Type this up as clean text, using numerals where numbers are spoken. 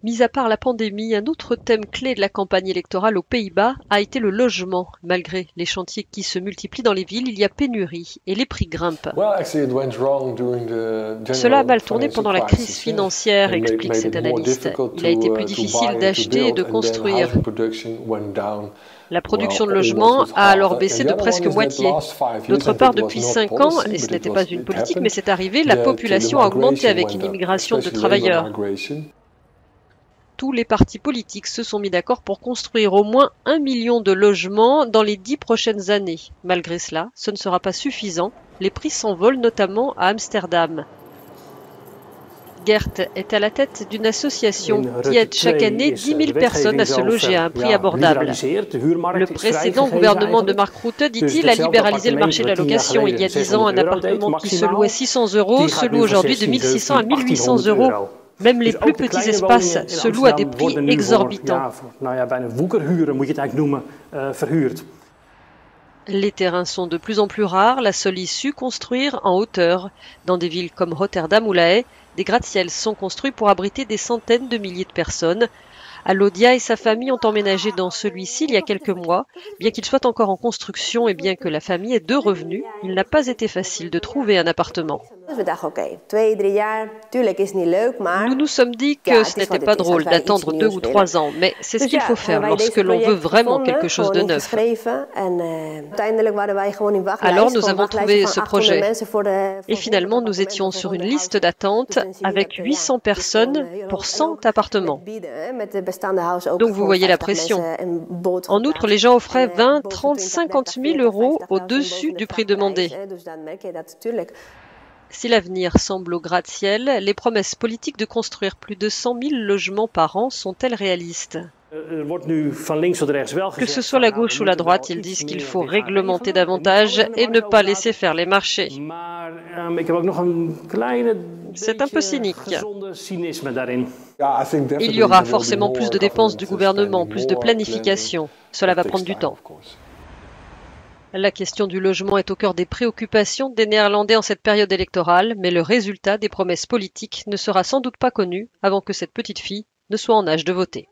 Mis à part la pandémie, un autre thème clé de la campagne électorale aux Pays-Bas a été le logement. Malgré les chantiers qui se multiplient dans les villes, il y a pénurie et les prix grimpent. Cela a mal tourné pendant la crise financière, explique cet analyste. Il a été plus difficile d'acheter et de construire. La production de logements a alors baissé de presque moitié. D'autre part, depuis 5 ans, et ce n'était pas une politique, mais c'est arrivé, la population a augmenté avec une immigration de travailleurs. Tous les partis politiques se sont mis d'accord pour construire au moins 1 million de logements dans les 10 prochaines années. Malgré cela, ce ne sera pas suffisant. Les prix s'envolent notamment à Amsterdam. Gert est à la tête d'une association qui aide chaque année 10 000 personnes à se loger à un prix abordable. Le précédent gouvernement de Mark Rutte, dit-il, a libéralisé le marché de la location. Il y a 10 ans, un appartement qui se louait 600 € se loue aujourd'hui de 1 600 à 1 800 €. Même les plus petits espaces se louent à des prix exorbitants. Les terrains sont de plus en plus rares, la seule issue, construire en hauteur. Dans des villes comme Rotterdam ou La Haye, des gratte-ciels sont construits pour abriter des centaines de milliers de personnes. Alodia et sa famille ont emménagé dans celui-ci il y a quelques mois. Bien qu'il soit encore en construction et bien que la famille ait 2 revenus, il n'a pas été facile de trouver un appartement. Nous nous sommes dit que ce n'était pas drôle d'attendre 2 ou 3 ans, mais c'est ce qu'il faut faire lorsque l'on veut vraiment quelque chose de neuf. Alors nous avons trouvé ce projet. Et finalement, nous étions sur une liste d'attente avec 800 personnes pour 100 appartements. Donc vous voyez la pression. En outre, les gens offraient 20, 30, 50 000 € au-dessus du prix demandé. Si l'avenir semble au gratte-ciel, les promesses politiques de construire plus de 100 000 logements par an sont-elles réalistes? Que ce soit la gauche ou la droite, ils disent qu'il faut réglementer davantage et ne pas laisser faire les marchés. C'est un peu cynique. Il y aura forcément plus de dépenses du gouvernement, plus de planification. Cela va prendre du temps. La question du logement est au cœur des préoccupations des Néerlandais en cette période électorale, mais le résultat des promesses politiques ne sera sans doute pas connu avant que cette petite fille ne soit en âge de voter.